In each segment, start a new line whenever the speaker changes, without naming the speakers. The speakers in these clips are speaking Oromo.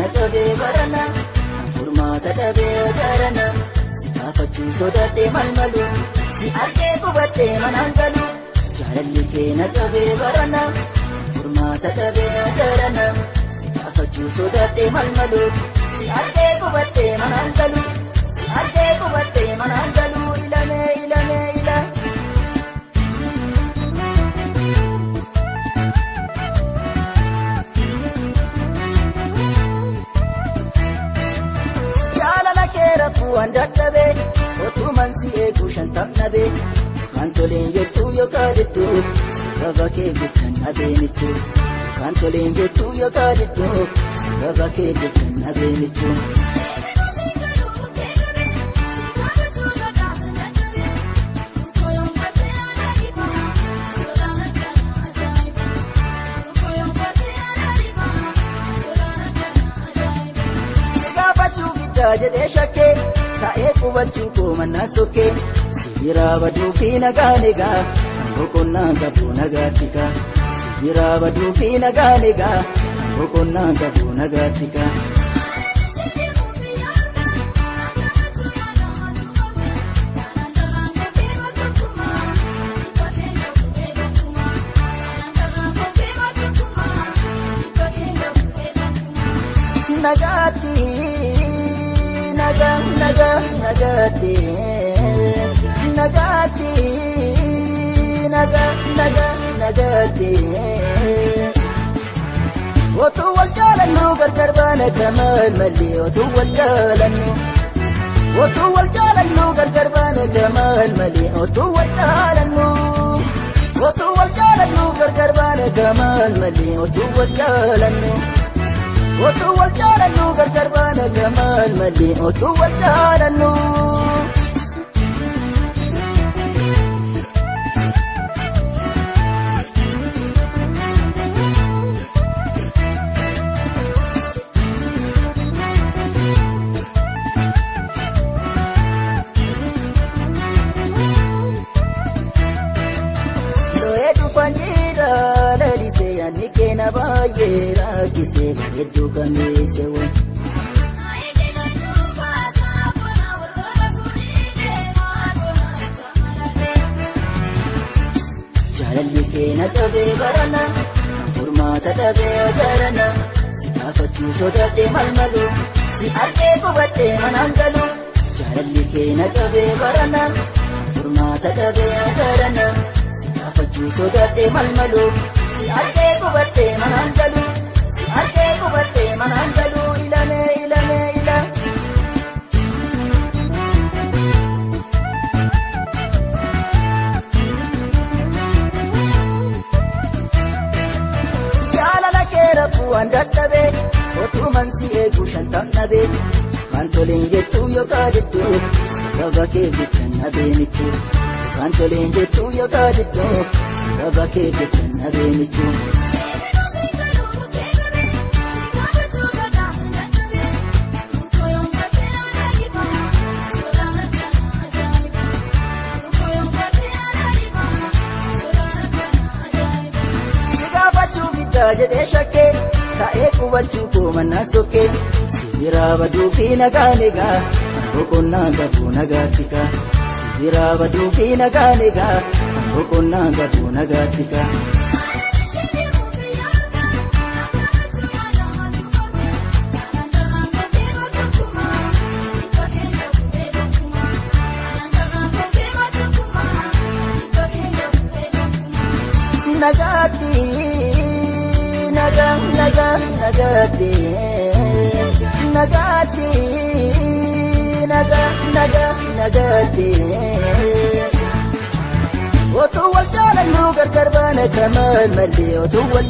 naqabee barana furmaata dhabee garana si gaafachuu sodaatee malmalu si argee qubattee manaan galu jaalalli kee naqabee barana furmaata dhabee garana si gaafachuu sodaatee malmalu si argee qubattee manaan galu si argee qubattee manaan galu ilamee ilamee ila. Waan dadhabee otuman si eegu shantam dhabee kan toleen jettuu yookaan dittuu sababa kee jechan dhabeenichu kan toleen jettuu yookaan dittuu sababa kee jechan dhabeenichu. Jedhee shakkee taa'ee qubachuu koo mannaan sokkee sibiraa baduu fi nagaan egaa kan boqonnaan qabu nagaatti kaa sibiraa baduu fi nagaan egaa kan boqonnaan qabu nagaatti kaa. Nagaatti. Nagati nagati nagati otu wal jaalannu gargar baana kamal malli otu wal jaalannu gargar baana kamal malli otu wal jaalannu gargar baana kamal malli otu wal jaalannu. Otu wal jaalannu gargar baana kamal malli otu wal jaalannu. Loe dufan jira lalisee yaani keena baay'ee rakkisee bareedduu kameesse waan. Jaalalli kee naqabee barana furmaata dhabee garana si gaafachuu sodaatee malmalu si argee qubattee manaan galu jaalalli kee naqabee barana furmaata dhabee garana si gaafachuu sodaatee malmalu si argee qubattee manaan galu si argee qubattee manaan galu ilamee ilamee ila. Waan dadhabee otuman si eegu shantam dhabee kan toleen jettuu yookaan dittuu sababa kee jechan dhabeenichu kan toleen jettuu yookaan dittuu sababa kee jechan dhabeenichu. Jedhee shakkee taa'ee qubachuu koo mannaan sokkee sibiraa baduu fi nagaan egaa kan boqonnaan qabu nagaatti kaa sibiraa baduu fi nagaan egaa kan boqonnaan qabu nagaatti kaa. Nagati. Nagati nagati otu wal jaalannu gargar baana kamal malli otu wal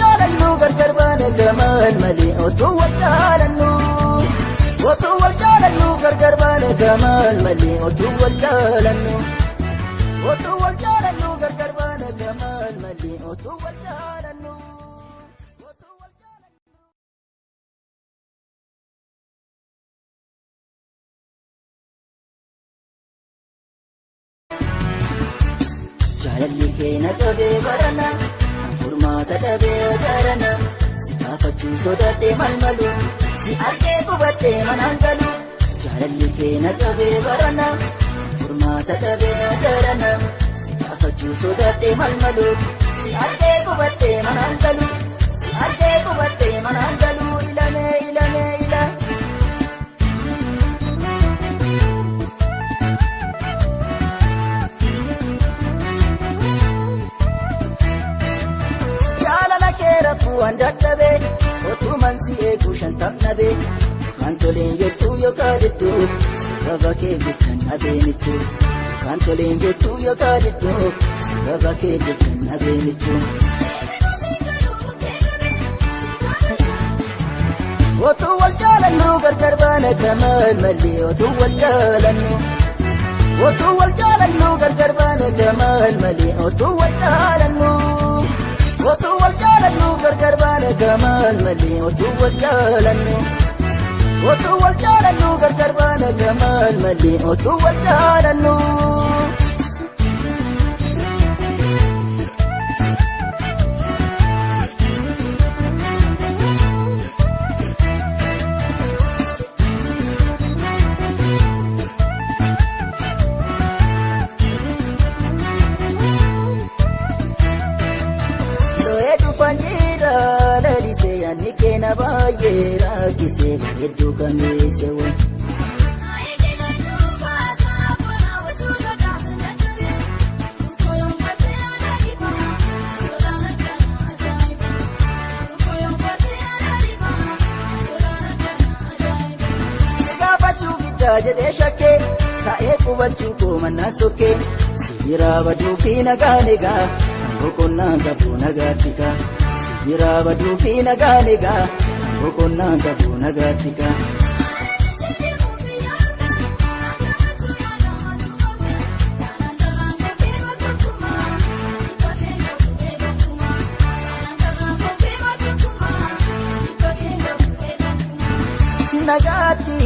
jaalannu gargar baana kamal malli otu wal jaalannu gargar baana kamal malli otu wal jaalannu gargar baana kamal malli otu wal jaalannu. Jaalalli kee naqabee barana furmaata dhabee garana si gaafa Siyaafachuu sodaatee malmalu si argee qubadhee manaan galu jaalalli kee na qabee barana furmaata dhabee darana siyaafachuu sodaatee malmalu si argee qubadhee manaan galu si argee qubadhee manaan galu ilamee ilamee ila. Rafuun dadhabee otuman si eegu shantam dhabee kan toleen jettuu yookaan dittuu sababa kee jechaan abeenichu kan toleen jettuu yookaan dittuu sababa kee jechaan abeenichu. Otuu wal jaalannu gargar baana kamaan malee otuu wal jaalannu otuu wal jaalannu gargar baana kamaan malee otuu wal jaalannu. Otuu wal jaalannu gargar baana kamaan malee otuu wal jaalannu otuu wal jaalannu gargar baana kamaan malee otuu wal jaalannu. Panjira lalise yani kena baay'ee rakkisee bareedduu kameesse waan. Sigaafachuu giddaa jedhee shakkee taa'ee qubachuu koomannaa sokkee sibiraa baduu fi nagaan egaa. Boqonnaan qabu nagaatika sibiraa baduu fi nagaan egaa boqonnaan qabu nagaatika. Nagaatti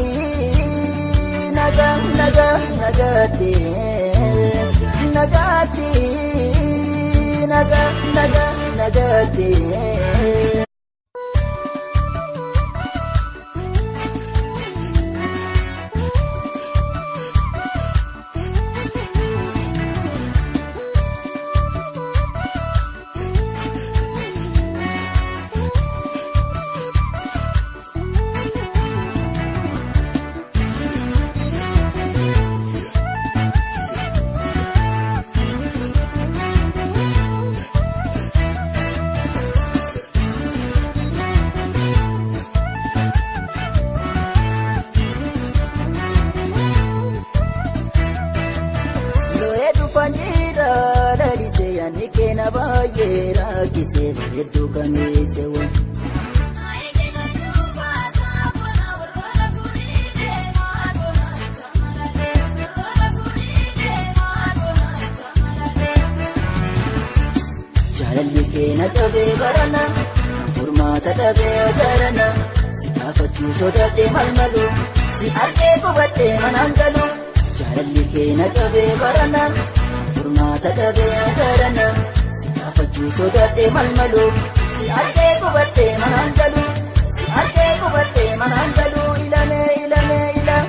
naga naga nagaatti nagaatti. Naga naga nagaatti. Panjira lalise yani kena baay'ee rakkisee bareedduu kameesse waan. Jaalalli kee na qabee barana furmaata dhabee darana siyaafachuu sodaatee malmalu si argee qubadhee manaan galu jaalalli kee na qabee barana. Furmaata dhabee darana siyaafachuu sodaatee malmalu si argee qubadhee manaan galu si argee qubadhee manaan galu ilamee ilamee ila.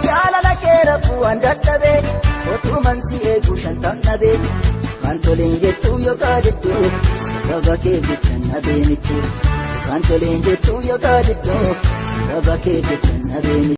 Jaalala kee rafuun dadhabee otuman si eegu shantam dhabee kan toleen jettuu yookaan dittuu sababa kee jechaan abeenichu kan toleen jettuu yookaan dittuu sababa kee jechaan abeenichu.